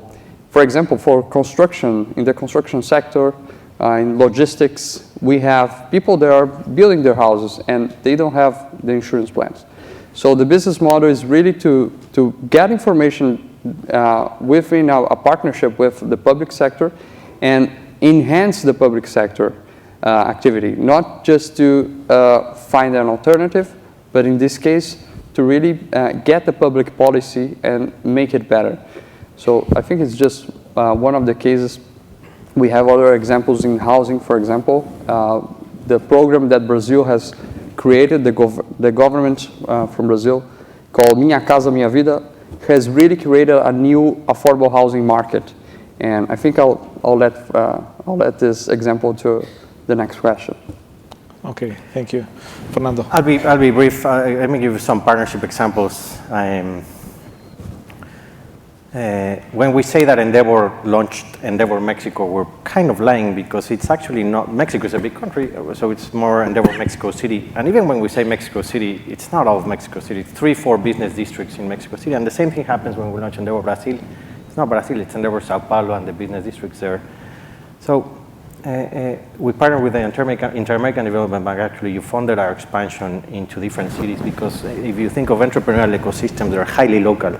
for example, for construction, in the construction sector, in logistics, we have people that are building their houses and they don't have the insurance plans. So the business model is really to get information within a partnership with the public sector and enhance the public sector activity, not just to find an alternative, but in this case, to really get the public policy and make it better. So I think it's just one of the cases. We have other examples in housing, for example. The program that Brazil has created, the government from Brazil, called Minha Casa Minha Vida, has really created a new affordable housing market. And I think I'll let this example to the next question. Okay, thank you. Fernando. I'll be brief. Let me give you some partnership examples. When we say that Endeavor launched Endeavor Mexico, we're kind of lying because it's actually not. Mexico is a big country, so it's more Endeavor Mexico City. And even when we say Mexico City, it's not all of Mexico City. It's 3-4 business districts in Mexico City. And the same thing happens when we launch Endeavor Brazil. It's not Brazil, it's Endeavor Sao Paulo and the business districts there. So we partnered with the Inter-American Development Bank. Actually, you funded our expansion into different cities because if you think of entrepreneurial ecosystems, they're highly local.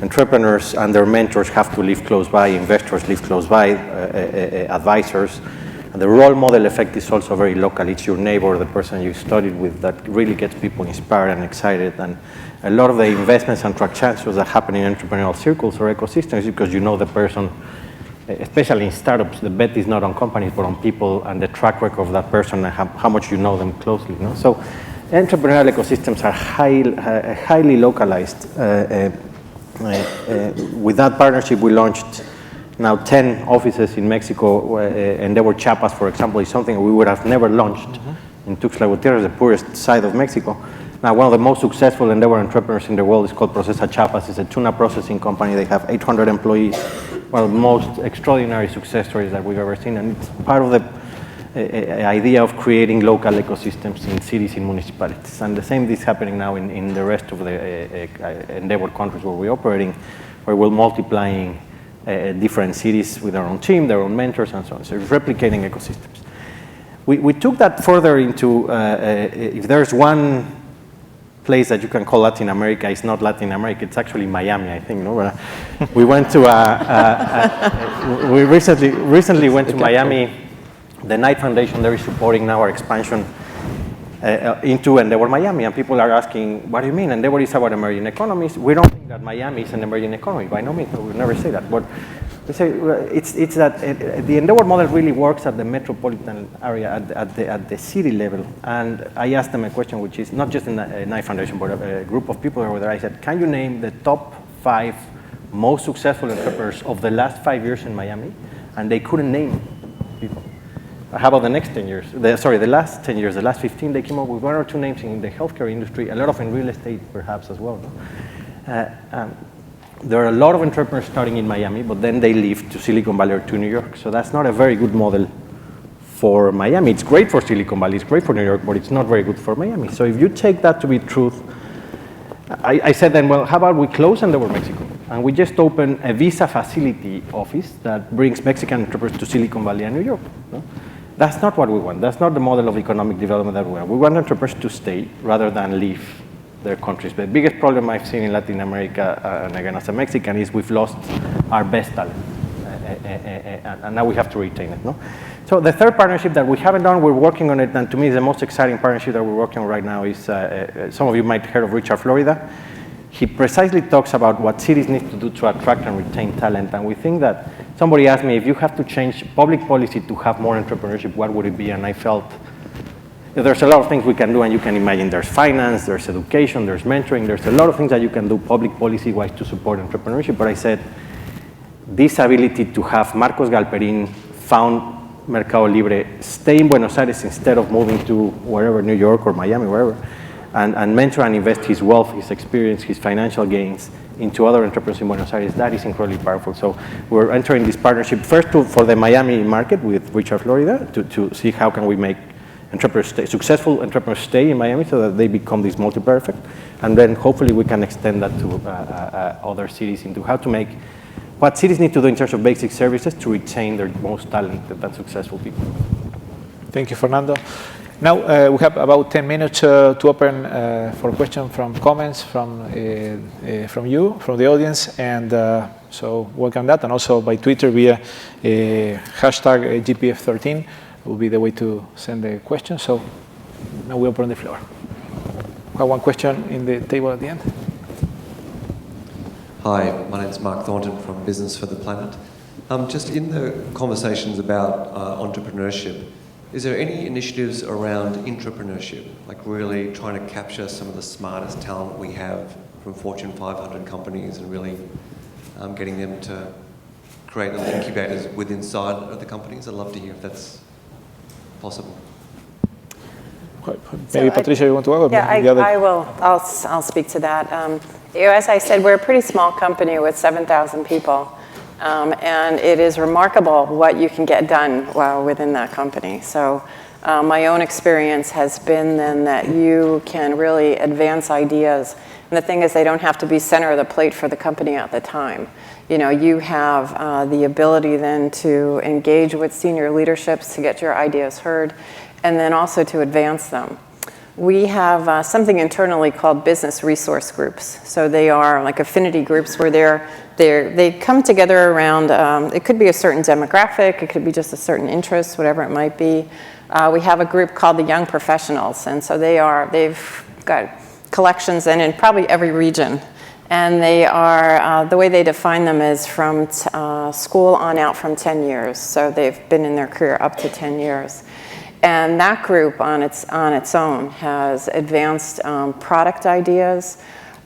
Entrepreneurs and their mentors have to live close by, investors live close by, advisors. And the role model effect is also very local. It's your neighbor, the person you studied with, that really gets people inspired and excited. And a lot of the investments and transactions that happen in entrepreneurial circles or ecosystems because you know the person, especially in startups, the bet is not on companies but on people and the track record of that person and how much you know them closely. No? So entrepreneurial ecosystems are highly localized. With that partnership, we launched now 10 offices in Mexico. Endeavor Chiapas, for example, is something we would have never launched in Tuxtla Gutiérrez, the poorest side of Mexico. Now, one of the most successful Endeavor entrepreneurs in the world is called Procesa Chiapas. It's a tuna processing company. They have 800 employees. One of the most extraordinary success stories that we've ever seen. And it's part of the idea of creating local ecosystems in cities, in municipalities. And the same is happening now in the rest of the Endeavor countries where we're operating, where we're multiplying different cities with our own team, their own mentors, and so on. So replicating ecosystems. We took that further into, if there's one place that you can call Latin America, it's not Latin America, it's actually Miami, I think. No? We went to, we recently went to Miami. The Knight Foundation there is supporting now our expansion into Endeavor Miami, and people are asking, what do you mean? Endeavor is about emerging economies. We don't think that Miami is an emerging economy, by no means. We would never say that. But we say it's that the Endeavor model really works at the metropolitan area, at the city level. And I asked them a question, which is not just in the Knight Foundation, but a group of people over there. I said, can you name the top 5 most successful entrepreneurs of the last 5 years in Miami? And they couldn't name people. How about the next 10 years? The last 10 years, the last 15, they came up with 1 or 2 names in the healthcare industry, a lot of in real estate perhaps as well. There are a lot of entrepreneurs starting in Miami, but then they leave to Silicon Valley or to New York. So that's not a very good model for Miami. It's great for Silicon Valley, it's great for New York, but it's not very good for Miami. So if you take that to be truth, I said then, well, how about we close Endeavor Mexico? And we just open a visa facility office that brings Mexican entrepreneurs to Silicon Valley and New York. No? That's not what we want. That's not the model of economic development that we want. We want entrepreneurs to stay rather than leave their countries. But the biggest problem I've seen in Latin America, and again as a Mexican, is we've lost our best talent. And now we have to retain it. No? So the third partnership that we haven't done, we're working on it, and to me the most exciting partnership that we're working on right now is, some of you might have heard of Richard Florida. He precisely talks about what cities need to do to attract and retain talent. And we think that somebody asked me, if you have to change public policy to have more entrepreneurship, what would it be? And I felt there's a lot of things we can do, and you can imagine there's finance, there's education, there's mentoring, there's a lot of things that you can do public policy-wise to support entrepreneurship. But I said, this ability to have Marcos Galperin found Mercado Libre, stay in Buenos Aires instead of moving to wherever, New York or Miami, wherever, and mentor and invest his wealth, his experience, his financial gains into other entrepreneurs in Buenos Aires, that is incredibly powerful. So we're entering this partnership first for the Miami market with Richard Florida to see how can we make successful entrepreneurs stay in Miami so that they become this multiplier effect. And then hopefully we can extend that to other cities into how to make what cities need to do in terms of basic services to retain their most talented and successful people. Thank you, Fernando. Now we have about 10 minutes to open for questions from comments from you, from the audience, and so welcome that, and also by Twitter via hashtag GPF13 will be the way to send the questions. So now we open the floor. We have one question in the table at the end. Hi, my name's Mark Thornton from Business for the Planet. Just in the conversations about entrepreneurship, is there any initiatives around intrapreneurship, like really trying to capture some of the smartest talent we have from Fortune 500 companies and really getting them to create little incubators within inside of the companies? I'd love to hear if that's possible. Maybe Patricia, you want to go? Yeah, I will. I'll speak to that. As I said, we're a pretty small company with 7,000 people, and it is remarkable what you can get done within that company. So my own experience has been then that you can really advance ideas. And the thing is, they don't have to be center of the plate for the company at the time. You know, you have the ability then to engage with senior leaderships to get your ideas heard, and then also to advance them. We have something internally called business resource groups. So they are like affinity groups where they come together around, it could be a certain demographic, it could be just a certain interest, whatever it might be. We have a group called the Young Professionals, and so they've got collections in probably every region. And they are, the way they define them is from school on out from 10 years. So they've been in their career up to 10 years. And that group on its own has advanced product ideas.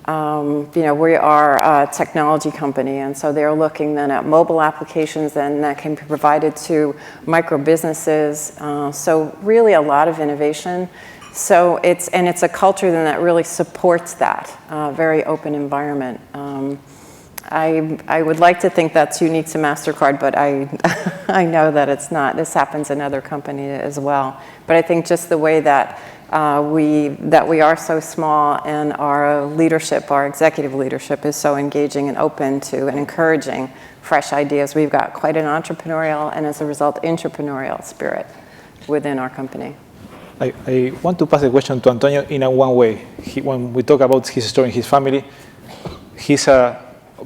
You know, we are a technology company, and so they're looking then at mobile applications then that can be provided to micro businesses. So really a lot of innovation. So it's a culture then that really supports that very open environment. I would like to think that's unique to MasterCard, but I know that it's not. This happens in other companies as well. But I think just the way that we are so small and our leadership, our executive leadership, is so engaging and open to and encouraging fresh ideas. We've got quite an entrepreneurial and, as a result, entrepreneurial spirit within our company. I want to pass the question to Antonio in one way. When we talk about his story and his family, he's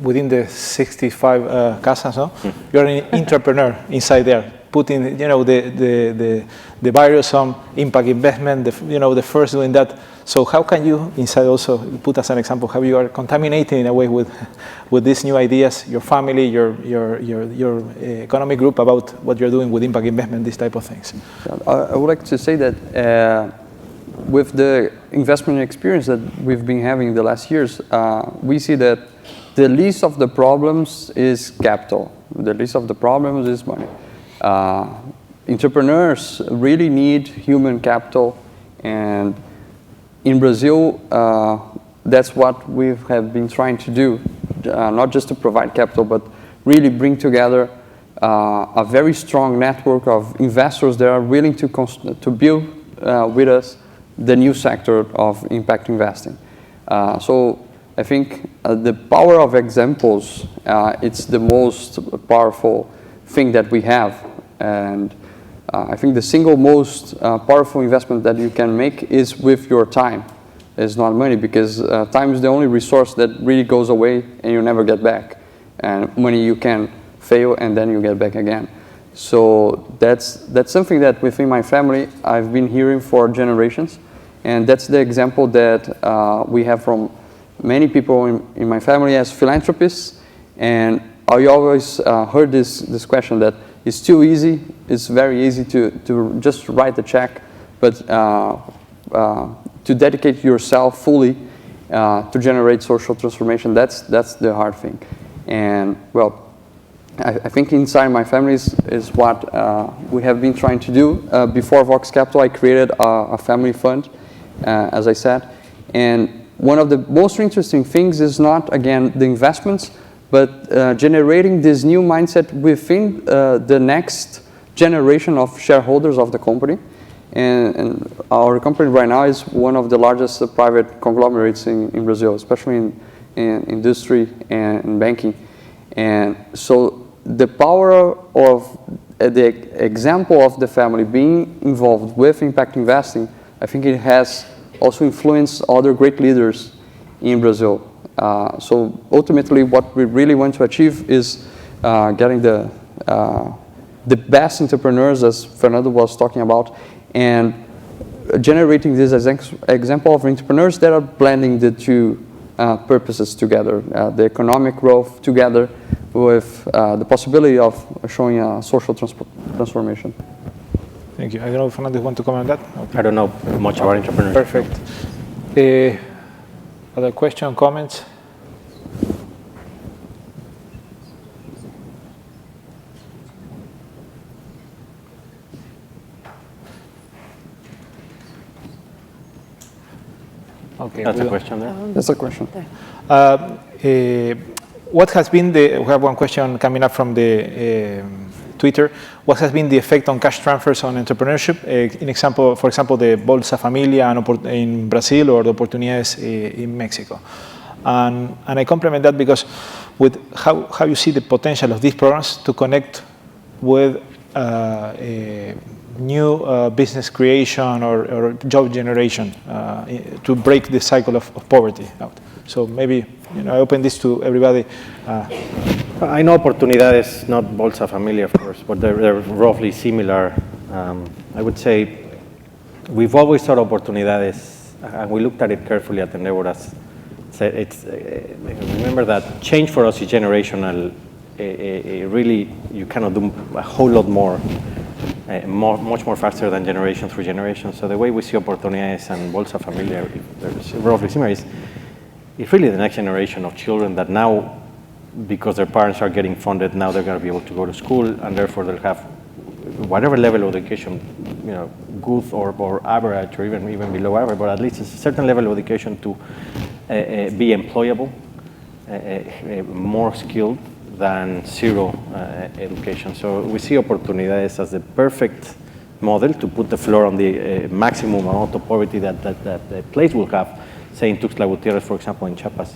within the 65 casas, no? You're an entrepreneur inside there, putting, you know, the various impact investment, the first doing that. So how can you inside also put as an example how you are contaminating in a way with these new ideas, your family, your economic group, about what you're doing with impact investment, these type of things? I would like to say that with the investment experience that we've been having the last years, we see that the least of the problems is capital. The least of the problems is money. Entrepreneurs really need human capital, and in Brazil, that's what we have been trying to do, not just to provide capital, but really bring together a very strong network of investors that are willing to build with us the new sector of impact investing. So I think the power of examples, it's the most powerful thing that we have. And I think the single most powerful investment that you can make is with your time. It's not money, because time is the only resource that really goes away and you never get back. And money you can fail and then you get back again. So that's something that within my family I've been hearing for generations. And that's the example that we have from many people in my family as philanthropists. And I always heard this question that it's too easy, it's very easy to just write the check, but to dedicate yourself fully to generate social transformation, that's the hard thing. And well, I think inside my family is what we have been trying to do. Before Vox Capital, I created a family fund, as I said. And one of the most interesting things is not, again, the investments, but generating this new mindset within the next generation of shareholders of the company. And our company right now is one of the largest private conglomerates in Brazil, especially in industry and in banking. And so the power of the example of the family being involved with impact investing, I think it has also influenced other great leaders in Brazil. So ultimately what we really want to achieve is getting the best entrepreneurs, as Fernando was talking about, and generating this as example of entrepreneurs that are blending the two purposes together, the economic growth together with the possibility of showing a social transformation. Thank you. I don't know if Fernando want to comment on that. Okay. I don't know much about entrepreneurship. Perfect. Other question, comments? Okay, That's a question there. That's a question. What has been we have one question coming up from the Twitter. What has been the effect on cash transfers on entrepreneurship? For example, the Bolsa Familia in Brazil or the Oportunidades in Mexico. And I complement that because with how you see the potential of these programs to connect with new business creation or job generation to break the cycle of poverty out. So maybe I open this to everybody. I know Oportunidades, not Bolsa Familia, of course, but they're roughly similar. I would say we've always thought Oportunidades, and we looked at it carefully at Endeavor as remember that change for us is generational. Really, you cannot do a whole lot more. Much more faster than generation through generation. So the way we see Oportunidades and Bolsa Familia, they're roughly similar, is it's really the next generation of children that now, because their parents are getting funded, now they're going to be able to go to school, and therefore they'll have whatever level of education, good or average, or even below average, but at least a certain level of education to be employable, more skilled than zero education. So we see Oportunidades as the perfect model to put the floor on the maximum amount of poverty that the place will have, say in Tuxtla Gutierrez, for example, in Chiapas.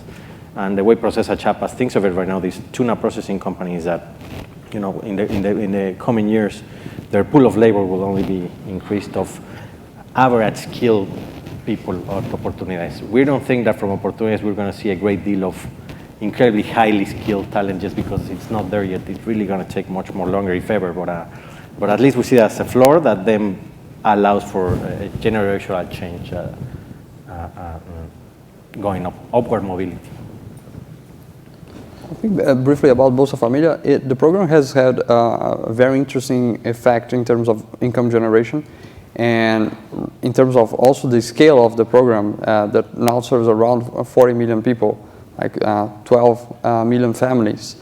And the way Procesa Chiapas thinks of it right now, these tuna processing companies that, in the coming years, their pool of labor will only be increased of average skilled people at Oportunidades. We don't think that from Oportunidades we're going to see a great deal of incredibly highly skilled talent just because it's not there yet. It's really going to take much more longer, if ever. But at least we see that as a floor that then allows for a generational change going up, upward mobility. I think briefly about Bolsa Familia, the program has had a very interesting effect in terms of income generation and in terms of also the scale of the program that now serves around 40 million people, like 12 million families.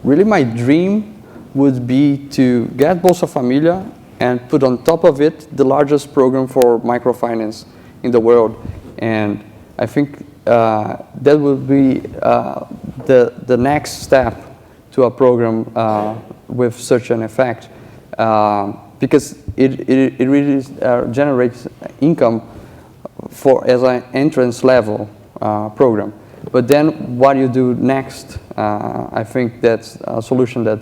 Really my dream would be to get Bolsa Familia and put on top of it the largest program for microfinance in the world. And I think that would be the next step to a program with such an effect, because it really generates income as an entrance level program. But then what you do next, I think that's a solution that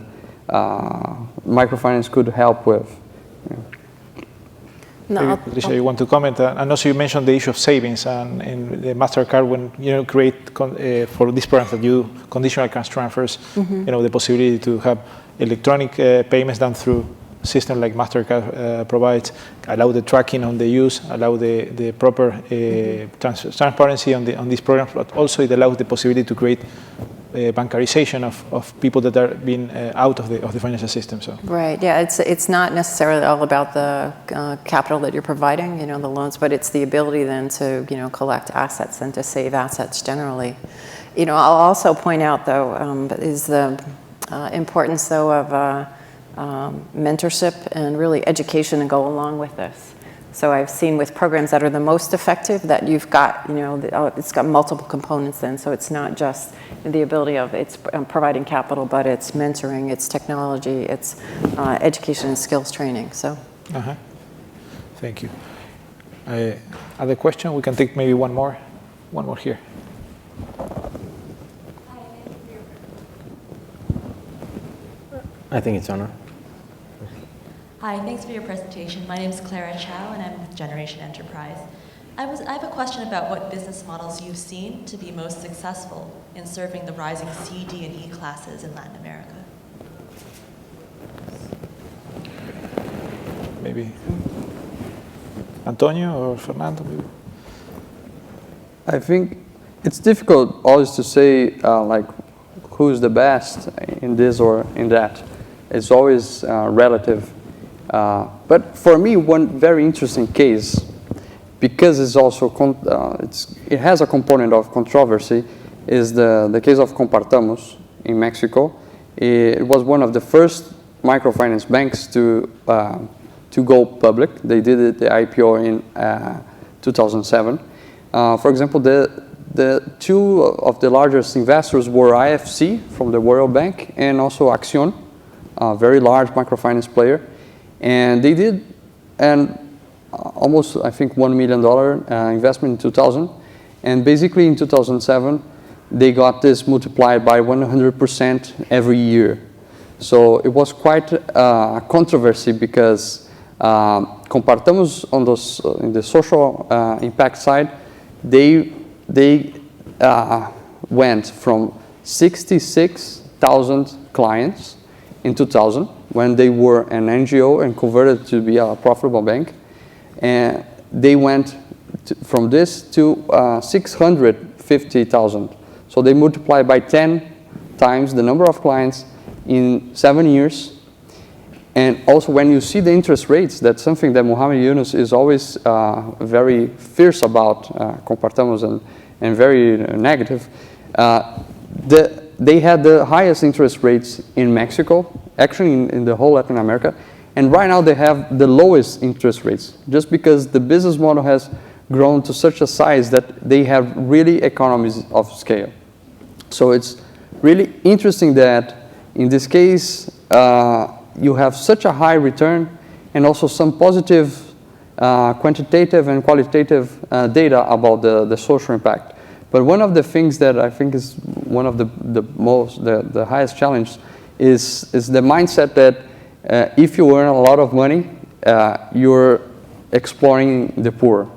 microfinance could help with. No, Patricia, you want to comment? And also you mentioned the issue of savings and in the MasterCard when you create for these programs that you conditional cash transfers, the possibility to have electronic payments done through a system like MasterCard provides, allow the tracking on the use, allow the proper transparency on these programs, but also it allows the possibility to create bancarization of people that are being out of the financial system. So. Right. Yeah. It's not necessarily all about the capital that you're providing, the loans, but it's the ability then to collect assets and to save assets generally. I'll also point out though is the importance though of mentorship and really education to go along with this. So I've seen with programs that are the most effective that you've got, it's got multiple components then. So it's not just the ability of it's providing capital, but it's mentoring, it's technology, it's education and skills training. So. Thank you. Other question? We can take maybe one more here. I think it's Honor. Hi, thanks for your presentation. My name is Clara Chow, and I'm with Generation Enterprise. I have a question about what business models you've seen to be most successful in serving the rising C, D, and E classes in Latin America. Maybe Antonio or Fernando, maybe? I think it's difficult always to say like who's the best in this or in that. It's always relative. But for me, one very interesting case, because it's also it has a component of controversy, is the case of Compartamos in Mexico. It was one of the first microfinance banks to go public. They did it, the IPO in 2007. For example, the two of the largest investors were IFC from the World Bank and also Accion, a very large microfinance player. And they did almost, I think, $1 million investment in 2000. And basically in 2007, they got this multiplied by 100% every year. So it was quite a controversy because Compartamos on those, in the social impact side, they went from 66,000 clients in 2000 when they were an NGO and converted to be a profitable bank. And they went from this to 650,000. So they multiplied by 10 times the number of clients in 7 years. And also when you see the interest rates, that's something that Mohamed Yunus is always very fierce about, Compartamos, and very negative. They had the highest interest rates in Mexico, actually in the whole Latin America. And right now they have the lowest interest rates, just because the business model has grown to such a size that they have really economies of scale. So it's really interesting that in this case, you have such a high return and also some positive quantitative and qualitative data about the social impact. But one of the things that I think is one of the highest challenge is the mindset that if you earn a lot of money, you're exploring the poor.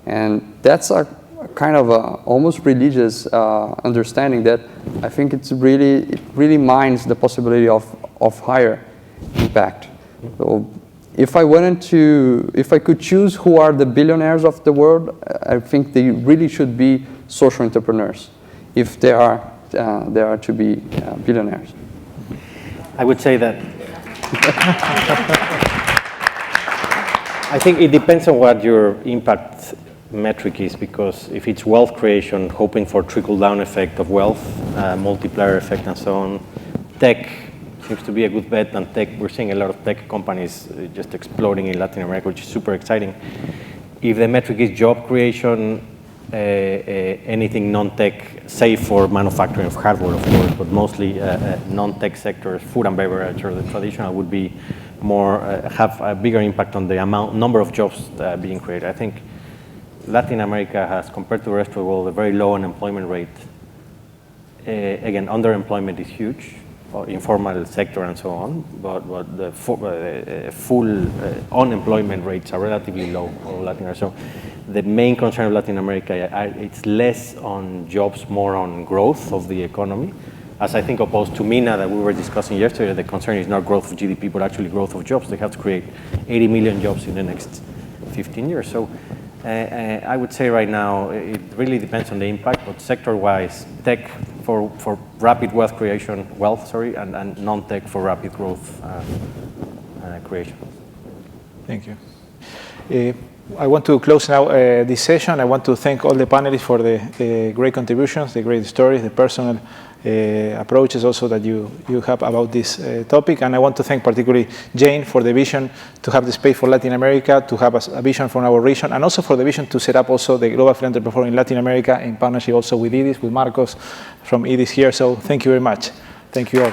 And that's a kind of almost religious understanding that I think it really mines the possibility of higher impact. So if I could choose who are the billionaires of the world, I think they really should be social entrepreneurs, if they are to be billionaires. I would say that I think it depends on what your impact metric is, because if it's wealth creation, hoping for trickle-down effect of wealth, multiplier effect and so on, tech seems to be a good bet, and tech, we're seeing a lot of tech companies just exploding in Latin America, which is super exciting. If the metric is job creation, anything non-tech, save for manufacturing of hardware, of course, but mostly non-tech sectors, food and beverage, or the traditional would be more, have a bigger impact on the number of jobs being created. I think Latin America has, compared to the rest of the world, a very low unemployment rate. Again, underemployment is huge, or informal sector and so on, but the full unemployment rates are relatively low in Latin America. So the main concern of Latin America, it's less on jobs, more on growth of the economy. As I think opposed to MENA that we were discussing yesterday, the concern is not growth of GDP, but actually growth of jobs. They have to create 80 million jobs in the next 15 years. So I would say right now, it really depends on the impact, but sector-wise, tech for rapid wealth creation, and non-tech for rapid growth creation. Thank you. I want to close now this session. I want to thank all the panelists for the great contributions, the great stories, the personal approaches also that you have about this topic. And I want to thank particularly Jane for the vision to have the space for Latin America, to have a vision for our region, and also for the vision to set up also the Global Philanthropy Forum in Latin America in partnership also with IDIS, with Marcos from IDIS here. So thank you very much. Thank you all.